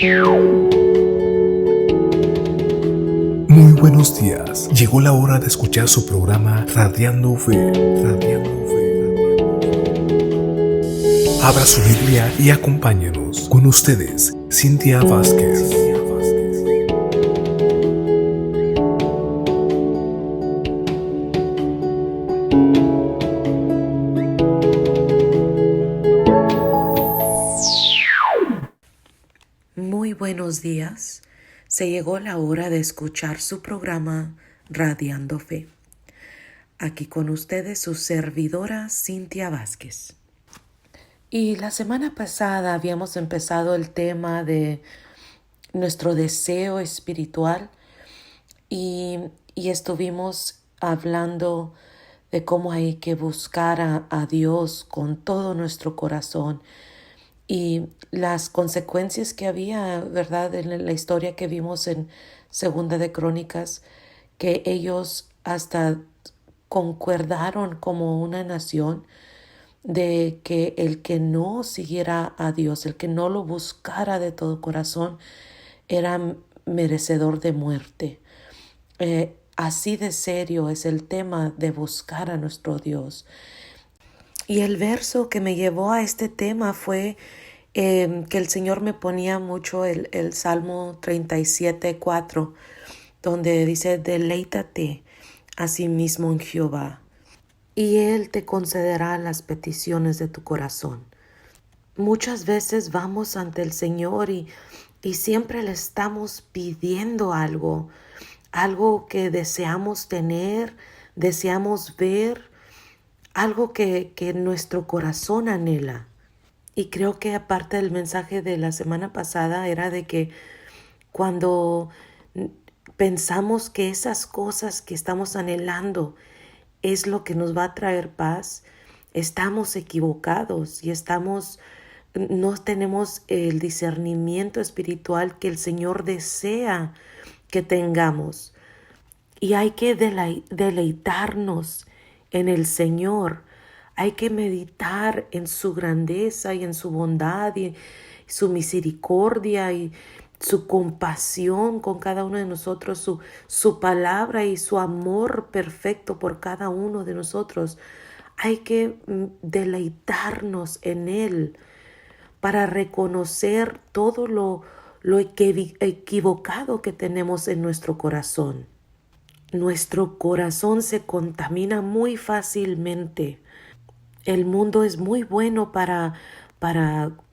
Muy buenos días. Llegó la hora de escuchar su programa Radiando Fe. Abra su Biblia y acompáñenos. Con ustedes, Cintia Vázquez. Muy buenos días. Se llegó la hora de escuchar su programa Radiando Fe. Aquí con ustedes su servidora Cintia Vázquez. Y la semana pasada habíamos empezado el tema de nuestro deseo espiritual y estuvimos hablando de cómo hay que buscar a Dios con todo nuestro corazón y las consecuencias que había, ¿verdad? En la historia que vimos en Segunda de Crónicas, que ellos hasta concordaron como una nación de que el que no siguiera a Dios, el que no lo buscara de todo corazón, era merecedor de muerte. Así de serio es el tema de buscar a nuestro Dios. Y el verso que me llevó a este tema fue que el Señor me ponía mucho el Salmo 37:4, donde dice: deleítate a sí mismo en Jehová, y Él te concederá las peticiones de tu corazón. Muchas veces vamos ante el Señor y siempre le estamos pidiendo algo que deseamos tener, deseamos ver, algo que nuestro corazón anhela. Y creo que aparte del mensaje de la semana pasada era de que cuando pensamos que esas cosas que estamos anhelando es lo que nos va a traer paz, estamos equivocados y no tenemos el discernimiento espiritual que el Señor desea que tengamos. Y hay que deleitarnos en el Señor. Hay que meditar en su grandeza y en su bondad y su misericordia y su compasión con cada uno de nosotros, su palabra y su amor perfecto por cada uno de nosotros. Hay que deleitarnos en Él para reconocer todo lo equivocado que tenemos en nuestro corazón. Nuestro corazón se contamina muy fácilmente. El mundo es muy bueno para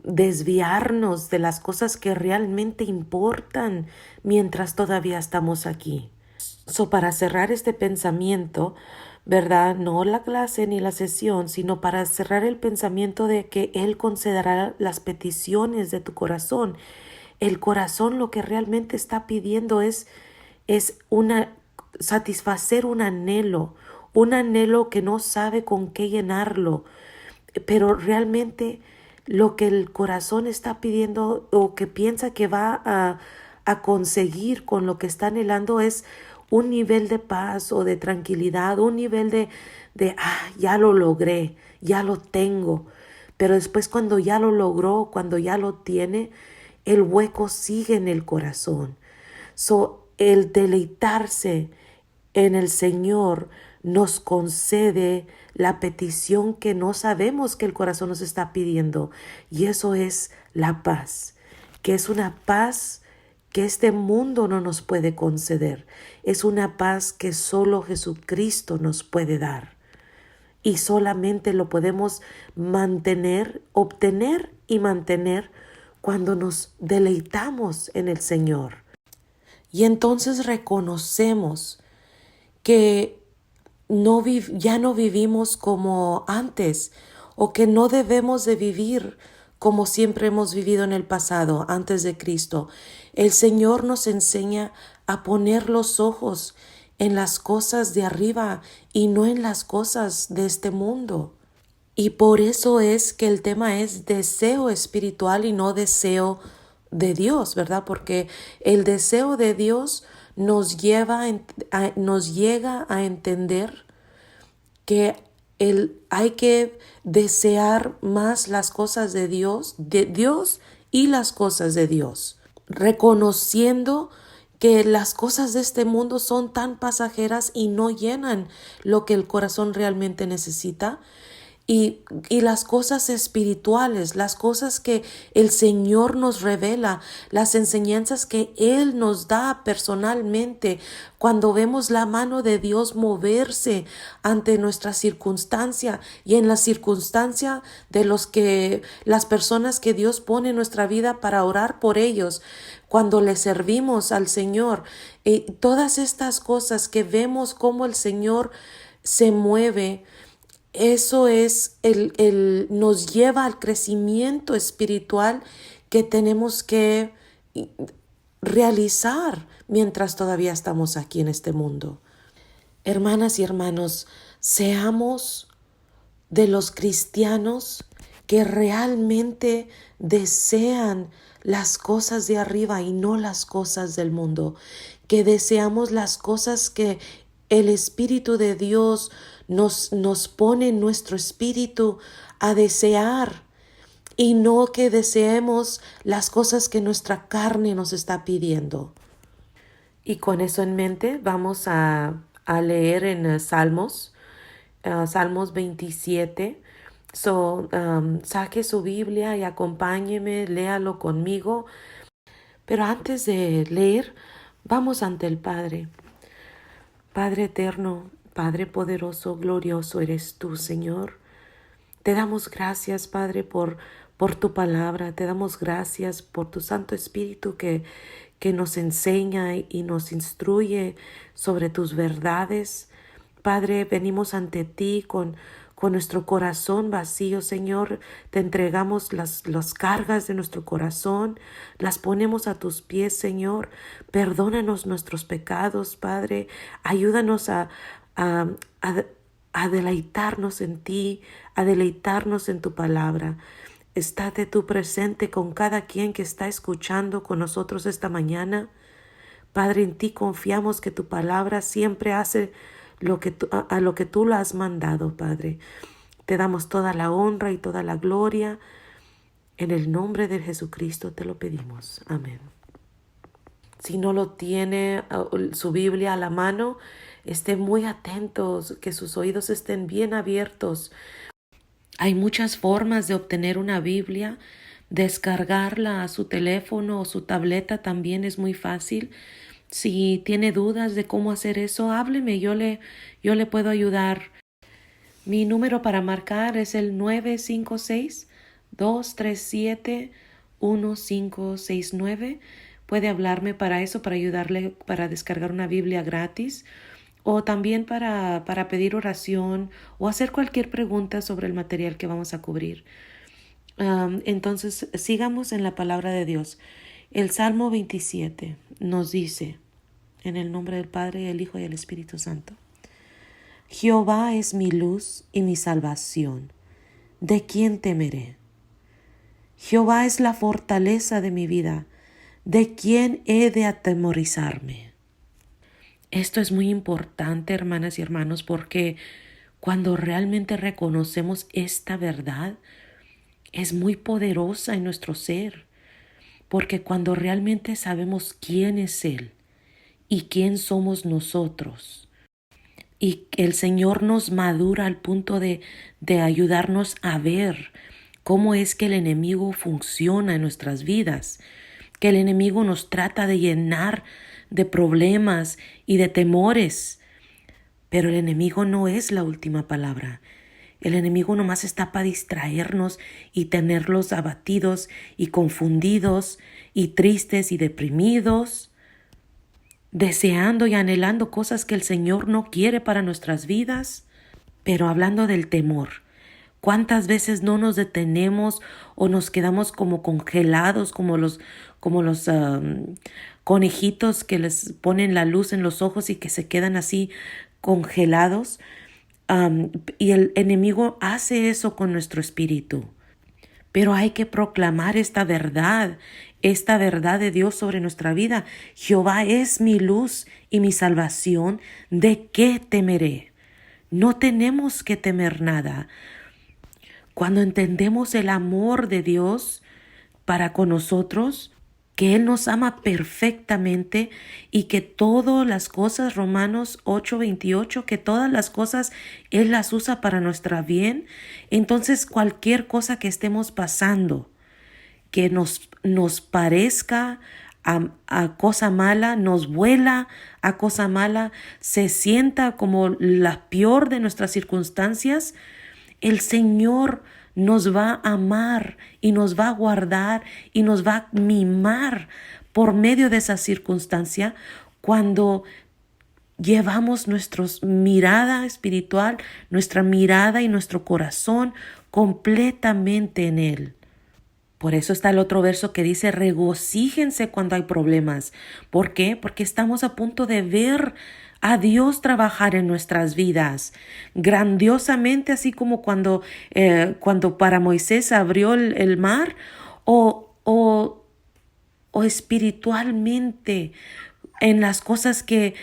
desviarnos de las cosas que realmente importan mientras todavía estamos aquí. Para cerrar este pensamiento, ¿verdad? No la clase ni la sesión, sino para cerrar el pensamiento de que Él concederá las peticiones de tu corazón. El corazón lo que realmente está pidiendo es satisfacer un anhelo que no sabe con qué llenarlo, pero realmente lo que el corazón está pidiendo o que piensa que va a conseguir con lo que está anhelando es un nivel de paz o de tranquilidad, un nivel de ya lo logré, ya lo tengo. Pero después cuando ya lo logró, cuando ya lo tiene, el hueco sigue en el corazón. El deleitarse en el Señor nos concede la petición que no sabemos que el corazón nos está pidiendo, y eso es la paz, que es una paz que este mundo no nos puede conceder. Es una paz que solo Jesucristo nos puede dar, y solamente lo podemos obtener y mantener cuando nos deleitamos en el Señor. Y entonces reconocemos que ya no vivimos como antes, o que no debemos de vivir como siempre hemos vivido en el pasado, antes de Cristo. El Señor nos enseña a poner los ojos en las cosas de arriba y no en las cosas de este mundo. Y por eso es que el tema es deseo espiritual y no deseo de Dios, ¿verdad? Porque el deseo de Dios nos llega a entender que hay que desear más las cosas de Dios y las cosas de Dios. reconociendo que las cosas de este mundo son tan pasajeras y no llenan lo que el corazón realmente necesita. Y las cosas espirituales, las cosas que el Señor nos revela, las enseñanzas que Él nos da personalmente, cuando vemos la mano de Dios moverse ante nuestra circunstancia y en la circunstancia de las personas que Dios pone en nuestra vida para orar por ellos, cuando le servimos al Señor, todas estas cosas que vemos cómo el Señor se mueve. Eso nos lleva al crecimiento espiritual que tenemos que realizar mientras todavía estamos aquí en este mundo. Hermanas y hermanos, seamos de los cristianos que realmente desean las cosas de arriba y no las cosas del mundo, que deseamos las cosas que el Espíritu de Dios nos pone en nuestro espíritu a desear y no que deseemos las cosas que nuestra carne nos está pidiendo. Y con eso en mente vamos a leer en Salmos 27. Saque su Biblia y acompáñeme, léalo conmigo. Pero antes de leer, vamos ante el Padre. Padre eterno, Padre poderoso, glorioso eres tú, Señor. Te damos gracias, Padre, por tu palabra. Te damos gracias por tu Santo Espíritu que nos enseña y nos instruye sobre tus verdades. Padre, venimos ante ti con nuestro corazón vacío, Señor. Te entregamos las cargas de nuestro corazón, las ponemos a tus pies, Señor. Perdónanos nuestros pecados, Padre. Ayúdanos a deleitarnos en ti, a deleitarnos en tu palabra. Estate tú presente con cada quien que está escuchando con nosotros esta mañana. Padre, en ti confiamos que tu palabra siempre hace a lo que tú lo has mandado, Padre. Te damos toda la honra y toda la gloria. En el nombre de Jesucristo te lo pedimos. Amén. Si no lo tiene su Biblia a la mano, esté muy atentos, que sus oídos estén bien abiertos. Hay muchas formas de obtener una Biblia. Descargarla a su teléfono o su tableta también es muy fácil. Si tiene dudas de cómo hacer eso, hábleme, yo le puedo ayudar. Mi número para marcar es el 956-237-1569. Puede hablarme para eso, para ayudarle para descargar una Biblia gratis o también para pedir oración o hacer cualquier pregunta sobre el material que vamos a cubrir. Entonces, sigamos en la palabra de Dios. El Salmo 27 nos dice, en el nombre del Padre, el Hijo y el Espíritu Santo: Jehová es mi luz y mi salvación. ¿De quién temeré? Jehová es la fortaleza de mi vida. ¿De quién he de atemorizarme? Esto es muy importante, hermanas y hermanos, porque cuando realmente reconocemos esta verdad, es muy poderosa en nuestro ser. Porque cuando realmente sabemos quién es Él y quién somos nosotros, y el Señor nos madura al punto de ayudarnos a ver cómo es que el enemigo funciona en nuestras vidas, que el enemigo nos trata de llenar de problemas y de temores. Pero el enemigo no es la última palabra. El enemigo nomás está para distraernos y tenerlos abatidos y confundidos y tristes y deprimidos, deseando y anhelando cosas que el Señor no quiere para nuestras vidas. Pero hablando del temor, ¿cuántas veces no nos detenemos o nos quedamos como congelados, como los conejitos que les ponen la luz en los ojos y que se quedan así congelados? Y el enemigo hace eso con nuestro espíritu. Pero hay que proclamar esta verdad de Dios sobre nuestra vida. Jehová es mi luz y mi salvación. ¿De qué temeré? No tenemos que temer nada. Cuando entendemos el amor de Dios para con nosotros, que Él nos ama perfectamente y que todas las cosas, Romanos 8:28, que todas las cosas Él las usa para nuestro bien. Entonces cualquier cosa que estemos pasando, que nos parezca a cosa mala, nos vuela a cosa mala, se sienta como la peor de nuestras circunstancias, el Señor nos va a amar y nos va a guardar y nos va a mimar por medio de esa circunstancia cuando llevamos nuestra mirada espiritual, nuestra mirada y nuestro corazón completamente en Él. Por eso está el otro verso que dice, regocíjense cuando hay problemas. ¿Por qué? Porque estamos a punto de ver a Dios trabajar en nuestras vidas grandiosamente, así como cuando para Moisés abrió el mar, o espiritualmente en las cosas que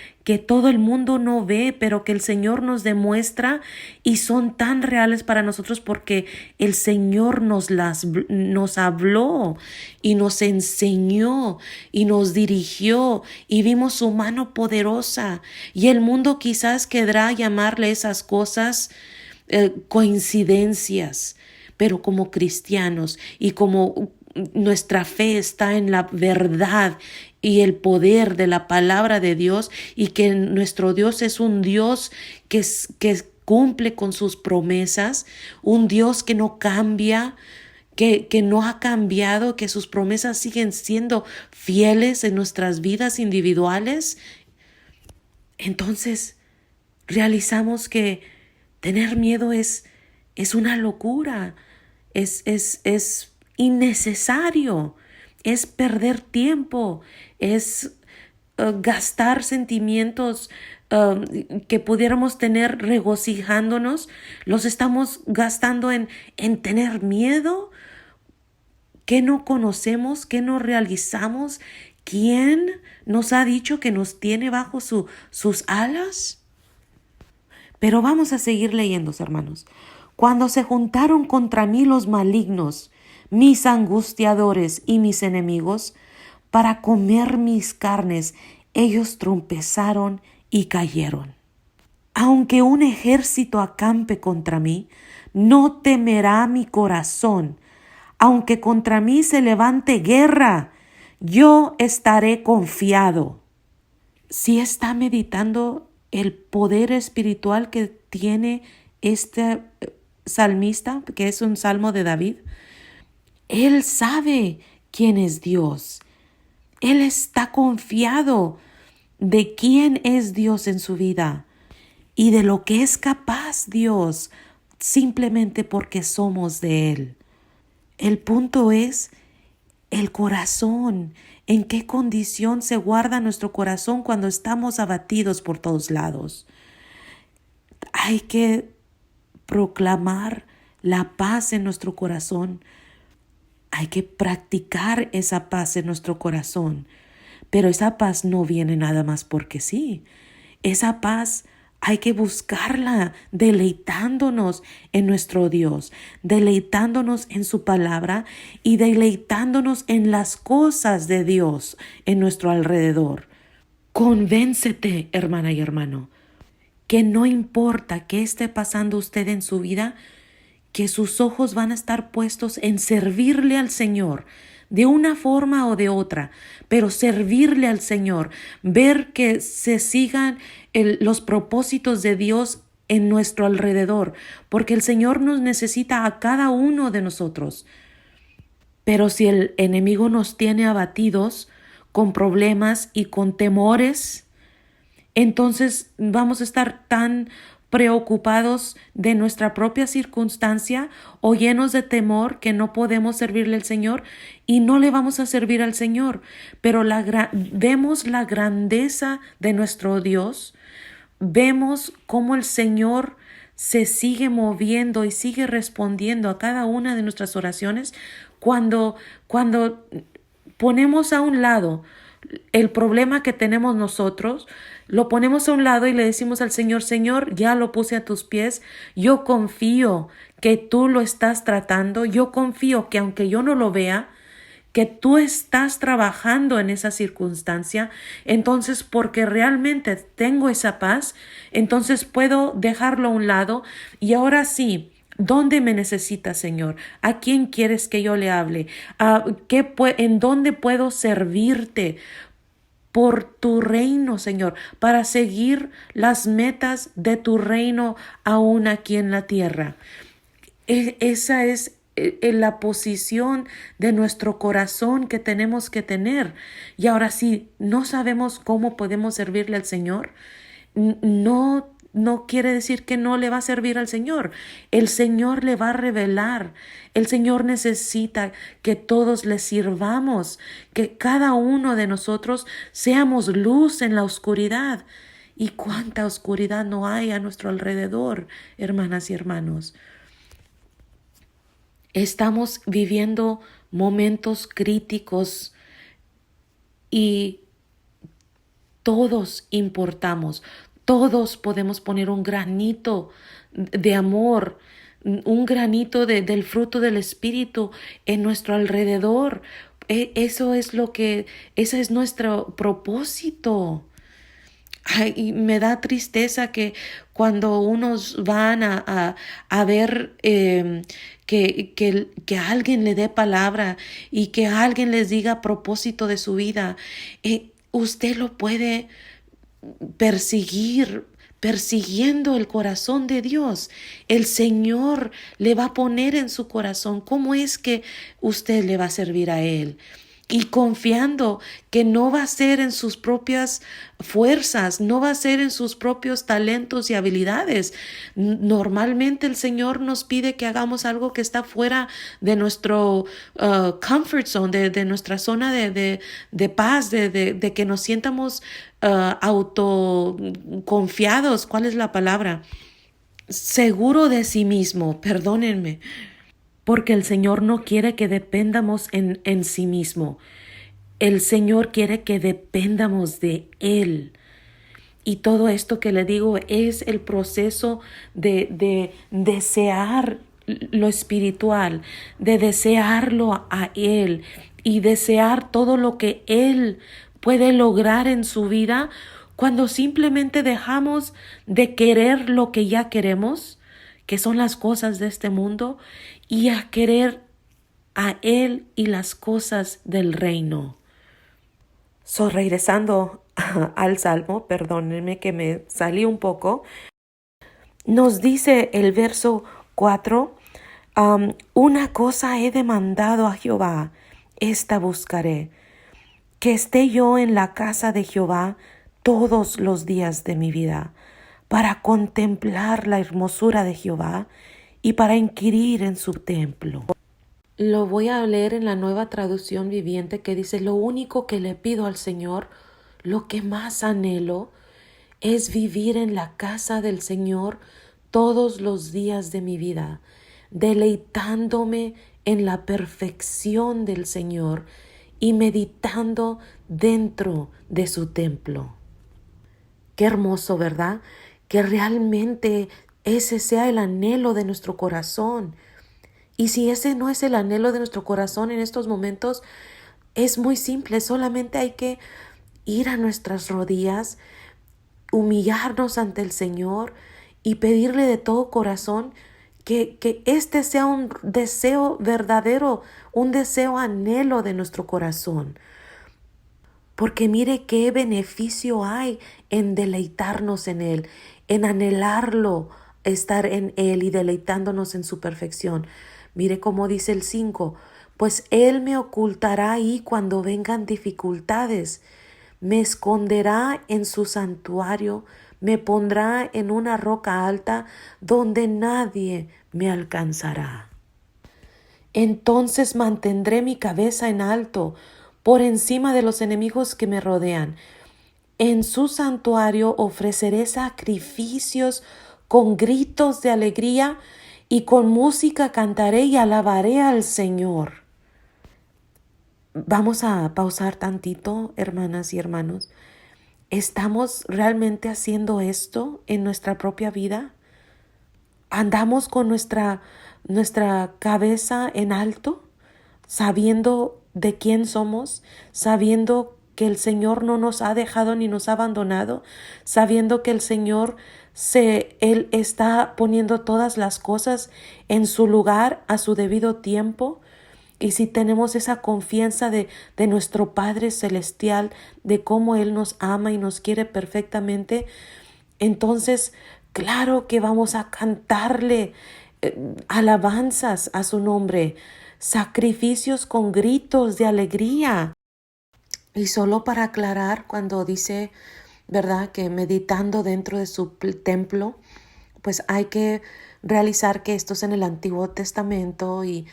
todo el mundo no ve, pero que el Señor nos demuestra y son tan reales para nosotros porque el Señor nos habló y nos enseñó y nos dirigió y vimos su mano poderosa. Y el mundo quizás querrá llamarle esas cosas coincidencias, pero como cristianos y como nuestra fe está en la verdad y el poder de la palabra de Dios, y que nuestro Dios es un Dios que cumple con sus promesas, un Dios que no cambia, que no ha cambiado, que sus promesas siguen siendo fieles en nuestras vidas individuales. Entonces realizamos que tener miedo es una locura, es innecesario, es perder tiempo, es gastar sentimientos que pudiéramos tener regocijándonos, los estamos gastando en tener miedo, que no conocemos, que no realizamos, quién nos ha dicho que nos tiene bajo sus alas. Pero vamos a seguir leyendo, hermanos. Cuando se juntaron contra mí los malignos, mis angustiadores y mis enemigos, para comer mis carnes, ellos tropezaron y cayeron. Aunque un ejército acampe contra mí, no temerá mi corazón. Aunque contra mí se levante guerra, yo estaré confiado. Si está meditando el poder espiritual que tiene este salmista, que es un salmo de David, él sabe quién es Dios. Él está confiado de quién es Dios en su vida y de lo que es capaz Dios, simplemente porque somos de Él. El punto es el corazón. ¿En qué condición se guarda nuestro corazón cuando estamos abatidos por todos lados? Hay que proclamar la paz en nuestro corazón. Hay que practicar esa paz en nuestro corazón. Pero esa paz no viene nada más porque sí. Esa paz hay que buscarla deleitándonos en nuestro Dios, deleitándonos en su palabra y deleitándonos en las cosas de Dios en nuestro alrededor. Convéncete, hermana y hermano, que no importa qué esté pasando usted en su vida, que sus ojos van a estar puestos en servirle al Señor de una forma o de otra, pero servirle al Señor, ver que se sigan los propósitos de Dios en nuestro alrededor, porque el Señor nos necesita a cada uno de nosotros. Pero si el enemigo nos tiene abatidos con problemas y con temores, entonces vamos a estar tan preocupados de nuestra propia circunstancia o llenos de temor que no podemos servirle al Señor y no le vamos a servir al Señor. Pero vemos la grandeza de nuestro Dios, vemos cómo el Señor se sigue moviendo y sigue respondiendo a cada una de nuestras oraciones cuando ponemos a un lado el problema que tenemos nosotros, lo ponemos a un lado y le decimos al Señor: Señor, ya lo puse a tus pies, yo confío que tú lo estás tratando, yo confío que aunque yo no lo vea, que tú estás trabajando en esa circunstancia, entonces porque realmente tengo esa paz, entonces puedo dejarlo a un lado y ahora sí. ¿Dónde me necesitas, Señor? ¿A quién quieres que yo le hable? ¿En dónde puedo servirte por tu reino, Señor, para seguir las metas de tu reino aún aquí en la tierra? Esa es la posición de nuestro corazón que tenemos que tener. Y ahora sí, no sabemos cómo podemos servirle al Señor. No quiere decir que no le va a servir al Señor. El Señor le va a revelar. El Señor necesita que todos le sirvamos, que cada uno de nosotros seamos luz en la oscuridad. ¿Y cuánta oscuridad no hay a nuestro alrededor, hermanas y hermanos? Estamos viviendo momentos críticos y todos importamos, todos podemos poner un granito de amor, un granito del fruto del Espíritu en nuestro alrededor. Ese es nuestro propósito. Ay, y me da tristeza que cuando unos van a ver que alguien le dé palabra y que alguien les diga propósito de su vida, usted lo puede persiguiendo el corazón de Dios. El Señor le va a poner en su corazón cómo es que usted le va a servir a Él. Y confiando que no va a ser en sus propias fuerzas, no va a ser en sus propios talentos y habilidades. Normalmente el Señor nos pide que hagamos algo que está fuera de nuestro comfort zone, de nuestra zona de paz, de que nos sientamos autoconfiados. ¿Cuál es la palabra? Seguro de sí mismo, perdónenme. Porque el Señor no quiere que dependamos en sí mismo. El Señor quiere que dependamos de Él. Y todo esto que le digo es el proceso de desear lo espiritual, de desearlo a Él y desear todo lo que Él puede lograr en su vida cuando simplemente dejamos de querer lo que ya queremos, que son las cosas de este mundo, y a querer a Él y las cosas del reino. Regresando al Salmo, perdónenme que me salí un poco, nos dice el verso 4, una cosa he demandado a Jehová, esta buscaré, que esté yo en la casa de Jehová todos los días de mi vida, para contemplar la hermosura de Jehová y para inquirir en su templo. Lo voy a leer en la Nueva Traducción Viviente, que dice: lo único que le pido al Señor, lo que más anhelo, es vivir en la casa del Señor todos los días de mi vida, deleitándome en la perfección del Señor y meditando dentro de su templo. Qué hermoso, ¿verdad? Que realmente ese sea el anhelo de nuestro corazón. Y si ese no es el anhelo de nuestro corazón en estos momentos, es muy simple. Solamente hay que ir a nuestras rodillas, humillarnos ante el Señor y pedirle de todo corazón que este sea un deseo verdadero, un deseo anhelo de nuestro corazón. Porque mire qué beneficio hay en deleitarnos en Él, en anhelarlo, estar en Él y deleitándonos en su perfección. Mire cómo dice el 5, pues Él me ocultará ahí cuando vengan dificultades, me esconderá en su santuario, me pondrá en una roca alta donde nadie me alcanzará. Entonces mantendré mi cabeza en alto, por encima de los enemigos que me rodean. En su santuario ofreceré sacrificios con gritos de alegría y con música cantaré y alabaré al Señor. Vamos a pausar tantito, hermanas y hermanos. ¿Estamos realmente haciendo esto en nuestra propia vida? ¿Andamos con nuestra cabeza en alto, sabiendo de quién somos, sabiendo que el Señor no nos ha dejado ni nos ha abandonado, sabiendo que el Señor Él está poniendo todas las cosas en su lugar a su debido tiempo. Y si tenemos esa confianza de nuestro Padre Celestial, de cómo Él nos ama y nos quiere perfectamente, entonces, claro que vamos a cantarle alabanzas a su nombre, sacrificios con gritos de alegría. Y solo para aclarar, cuando dice, ¿verdad?, que meditando dentro de su templo, pues hay que realizar que esto es en el Antiguo Testamento y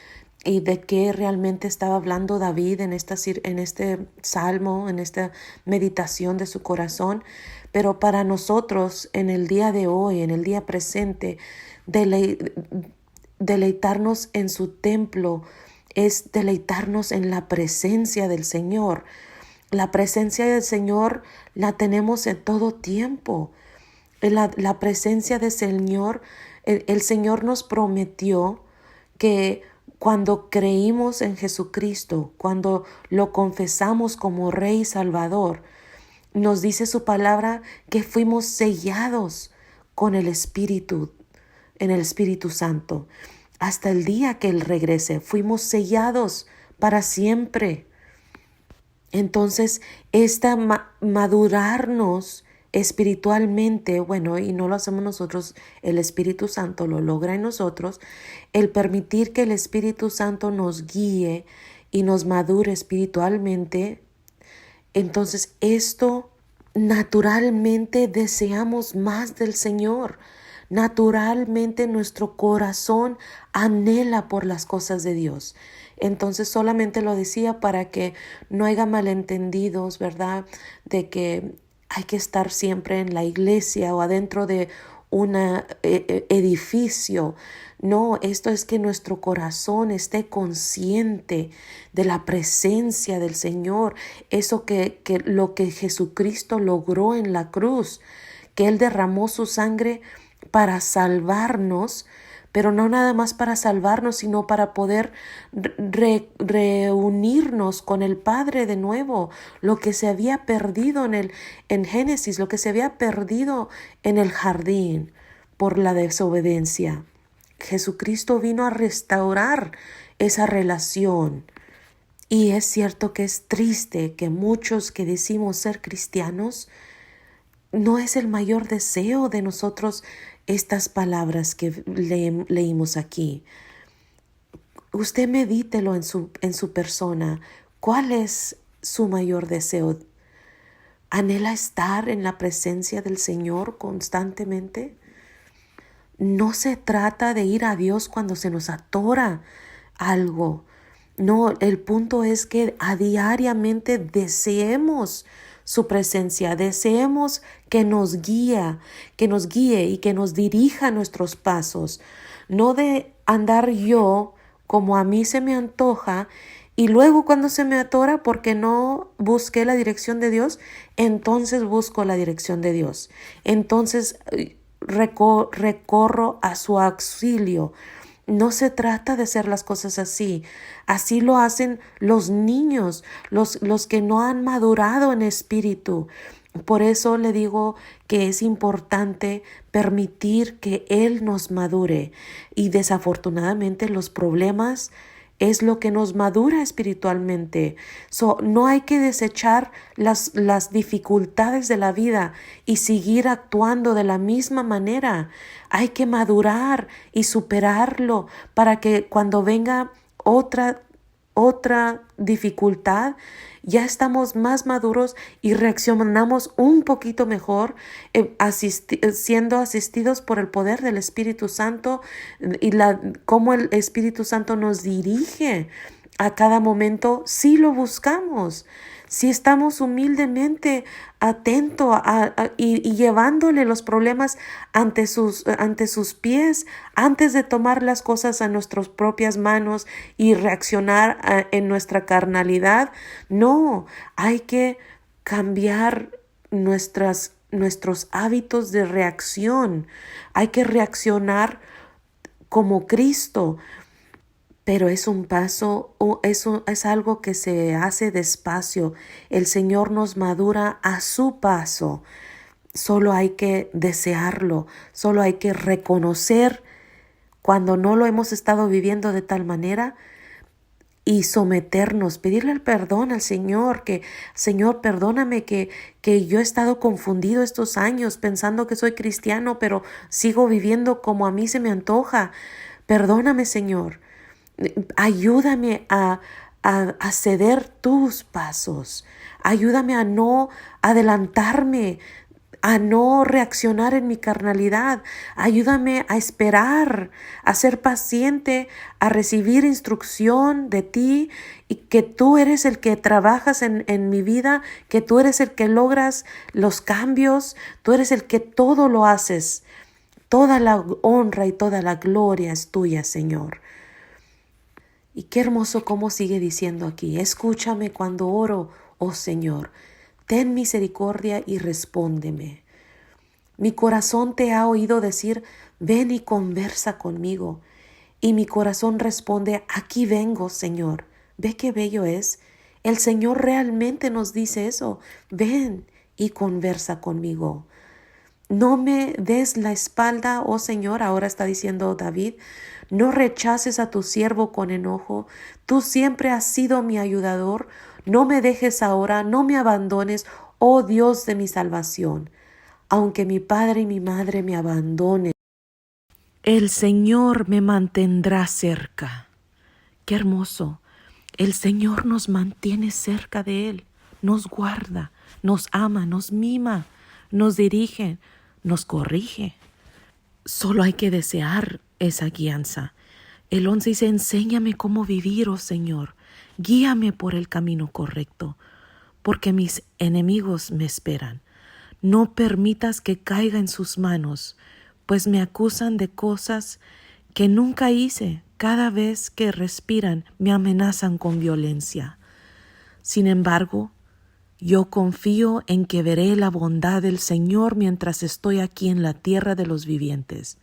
de qué realmente estaba hablando David en este salmo, en esta meditación de su corazón. Pero para nosotros, en el día de hoy, en el día presente, deleitarnos en su templo es deleitarnos en la presencia del Señor. La presencia del Señor la tenemos en todo tiempo. La presencia del Señor, el Señor nos prometió que cuando creímos en Jesucristo, cuando lo confesamos como Rey y Salvador, nos dice su palabra que fuimos sellados con el Espíritu, en el Espíritu Santo. Hasta el día que Él regrese, fuimos sellados para siempre. Entonces, madurarnos espiritualmente, bueno, y no lo hacemos nosotros, el Espíritu Santo lo logra en nosotros, el permitir que el Espíritu Santo nos guíe y nos madure espiritualmente. Entonces, esto naturalmente deseamos más del Señor. Naturalmente nuestro corazón anhela por las cosas de Dios. Entonces solamente lo decía para que no haya malentendidos, ¿verdad? De que hay que estar siempre en la iglesia o adentro de un edificio. No, esto es que nuestro corazón esté consciente de la presencia del Señor, eso que lo que Jesucristo logró en la cruz, que Él derramó su sangre para salvarnos, pero no nada más para salvarnos, sino para poder reunirnos con el Padre de nuevo, lo que se había perdido en Génesis, lo que se había perdido en el jardín por la desobediencia. Jesucristo vino a restaurar esa relación. Y es cierto que es triste que muchos que decimos ser cristianos, no es el mayor deseo de nosotros estas palabras que leímos aquí. Usted medítelo en su persona. ¿Cuál es su mayor deseo? ¿Anhela estar en la presencia del Señor constantemente? No se trata de ir a Dios cuando se nos atora algo. No, el punto es que diariamente deseemos su presencia, deseemos que nos guíe y que nos dirija nuestros pasos. No de andar yo como a mí se me antoja y luego cuando se me atora porque no busqué la dirección de Dios, entonces busco la dirección de Dios. Entonces recorro a su auxilio. No se trata de hacer las cosas así. Así lo hacen los niños, los que no han madurado en espíritu. Por eso le digo que es importante permitir que Él nos madure. Y desafortunadamente los problemas es lo que nos madura espiritualmente. No hay que desechar las dificultades de la vida y seguir actuando de la misma manera. Hay que madurar y superarlo para que cuando venga otra dificultad, ya estamos más maduros y reaccionamos un poquito mejor, siendo asistidos por el poder del Espíritu Santo y cómo el Espíritu Santo nos dirige a cada momento si lo buscamos. Si estamos humildemente atentos y llevándole los problemas ante sus pies, antes de tomar las cosas a nuestras propias manos y reaccionar en nuestra carnalidad, no, hay que cambiar nuestros hábitos de reacción. Hay que reaccionar como Cristo. pero es un paso, es algo que se hace despacio. El Señor nos madura a su paso. Solo hay que desearlo, solo hay que reconocer cuando no lo hemos estado viviendo de tal manera y someternos, pedirle el perdón al Señor, que Señor, perdóname que yo he estado confundido estos años pensando que soy cristiano, pero sigo viviendo como a mí se me antoja. Perdóname, Señor. Ayúdame a ceder tus pasos. Ayúdame a no adelantarme, a no reaccionar en mi carnalidad. Ayúdame a esperar, a ser paciente, a recibir instrucción de ti y que tú eres el que trabajas en mi vida, que tú eres el que logras los cambios, tú eres el que todo lo haces. Toda la honra y toda la gloria es tuya, Señor. Y qué hermoso cómo sigue diciendo aquí: escúchame cuando oro, oh Señor, ten misericordia y respóndeme. Mi corazón te ha oído decir, ven y conversa conmigo. Y mi corazón responde, aquí vengo, Señor. ¿Ve qué bello es? El Señor realmente nos dice eso, ven y conversa conmigo. No me des la espalda, oh Señor, ahora está diciendo David, no rechaces a tu siervo con enojo. Tú siempre has sido mi ayudador. No me dejes ahora, no me abandones, oh Dios de mi salvación. Aunque mi padre y mi madre me abandonen, el Señor me mantendrá cerca. Qué hermoso. El Señor nos mantiene cerca de Él, nos guarda, nos ama, nos mima, nos dirige, nos corrige. Solo hay que desear esa guianza. El 11 dice, enséñame cómo vivir, oh Señor. Guíame por el camino correcto, porque mis enemigos me esperan. No permitas que caiga en sus manos, pues me acusan de cosas que nunca hice. Cada vez que respiran, me amenazan con violencia. Sin embargo, yo confío en que veré la bondad del Señor mientras estoy aquí en la tierra de los vivientes.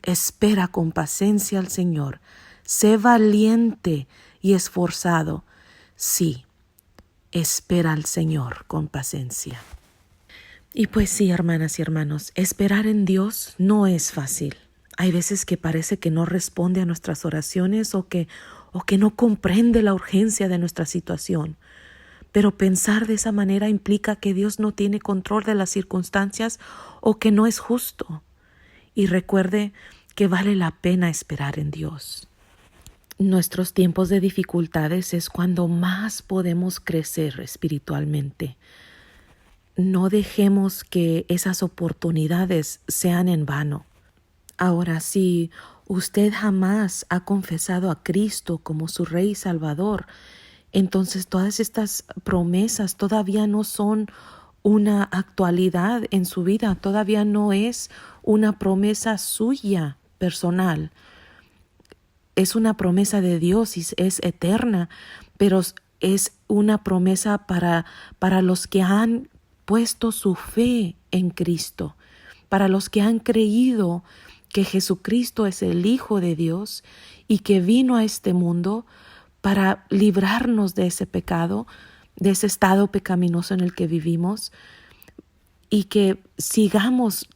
Espera con paciencia al Señor. Sé valiente y esforzado. Sí, espera al Señor con paciencia. Y pues sí, hermanas y hermanos, esperar en Dios no es fácil. Hay veces que parece que no responde a nuestras oraciones o que no comprende la urgencia de nuestra situación. Pero pensar de esa manera implica que Dios no tiene control de las circunstancias o que no es justo. Y recuerde que vale la pena esperar en Dios. Nuestros tiempos de dificultades es cuando más podemos crecer espiritualmente. No dejemos que esas oportunidades sean en vano. Ahora, si usted jamás ha confesado a Cristo como su Rey y Salvador, entonces todas estas promesas todavía no son una actualidad en su vida, todavía no es una promesa suya personal. Es una promesa de Dios y es eterna, pero es una promesa para los que han puesto su fe en Cristo, para los que han creído que Jesucristo es el Hijo de Dios y que vino a este mundo para librarnos de ese pecado, de ese estado pecaminoso en el que vivimos, y que sigamos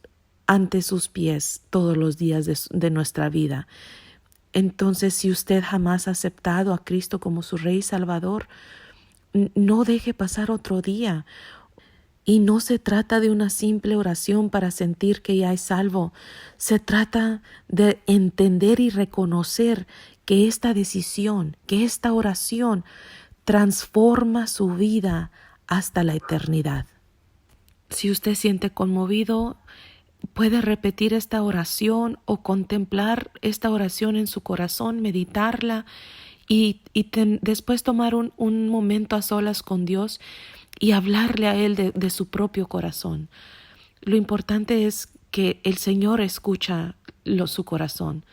ante sus pies todos los días de nuestra vida. Entonces, si usted jamás ha aceptado a Cristo como su Rey y Salvador, no deje pasar otro día. Y no se trata de una simple oración para sentir que ya es salvo. Se trata de entender y reconocer que esta decisión, que esta oración transforma su vida hasta la eternidad. Si usted siente conmovido, puede repetir esta oración o contemplar esta oración en su corazón, meditarla y después tomar un momento a solas con Dios y hablarle a Él de su propio corazón. Lo importante es que el Señor escucha su corazón.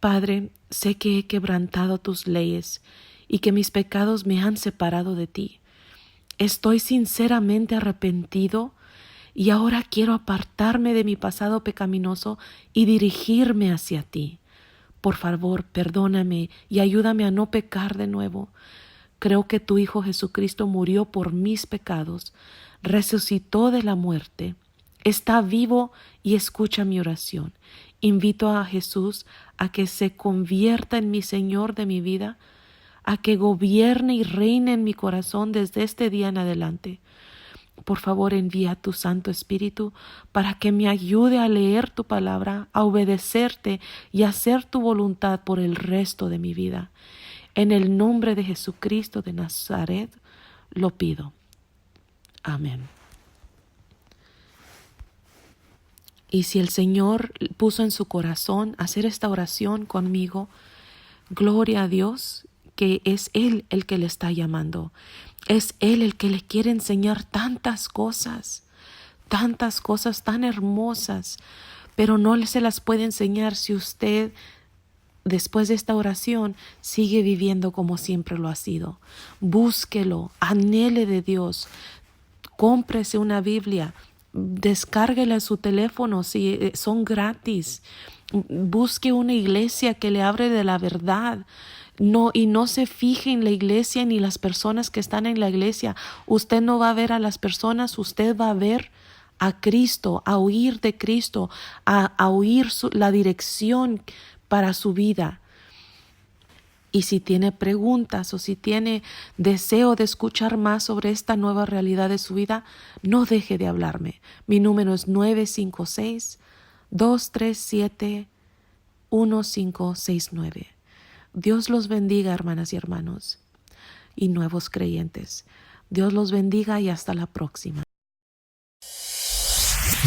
Padre, sé que he quebrantado tus leyes y que mis pecados me han separado de ti. Estoy sinceramente arrepentido y ahora quiero apartarme de mi pasado pecaminoso y dirigirme hacia ti. Por favor, perdóname y ayúdame a no pecar de nuevo. Creo que tu Hijo Jesucristo murió por mis pecados, resucitó de la muerte, está vivo y escucha mi oración. Invito a Jesús a que se convierta en mi Señor de mi vida, a que gobierne y reine en mi corazón desde este día en adelante. Por favor, envía tu Santo Espíritu para que me ayude a leer tu palabra, a obedecerte y a hacer tu voluntad por el resto de mi vida. En el nombre de Jesucristo de Nazaret lo pido. Amén. Y si el Señor puso en su corazón hacer esta oración conmigo, gloria a Dios, que es Él el que le está llamando. Es Él el que le quiere enseñar tantas cosas tan hermosas, pero no se las puede enseñar si usted, después de esta oración, sigue viviendo como siempre lo ha sido. Búsquelo, anhele de Dios, cómprese una Biblia, descárguela a su teléfono si son gratis. Busque una iglesia que le hable de la verdad. Y no se fije en la iglesia ni las personas que están en la iglesia. Usted no va a ver a las personas, usted va a ver a Cristo, a oír de Cristo, a oír la dirección para su vida. Y si tiene preguntas o si tiene deseo de escuchar más sobre esta nueva realidad de su vida, no deje de hablarme. Mi número es 956-237-1569. Dios los bendiga, hermanas y hermanos, y nuevos creyentes. Dios los bendiga y hasta la próxima.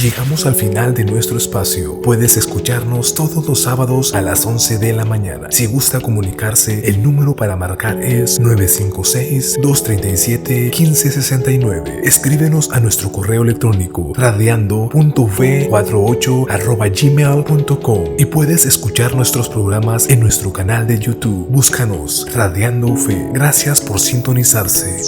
Llegamos al final de nuestro espacio. Puedes escucharnos todos los sábados a las 11 de la mañana. Si gusta comunicarse, el número para marcar es 956-237-1569. Escríbenos a nuestro correo electrónico radiando.v48@gmail.com y puedes escuchar nuestros programas en nuestro canal de YouTube. Búscanos Radiando Fe. Gracias por sintonizarse.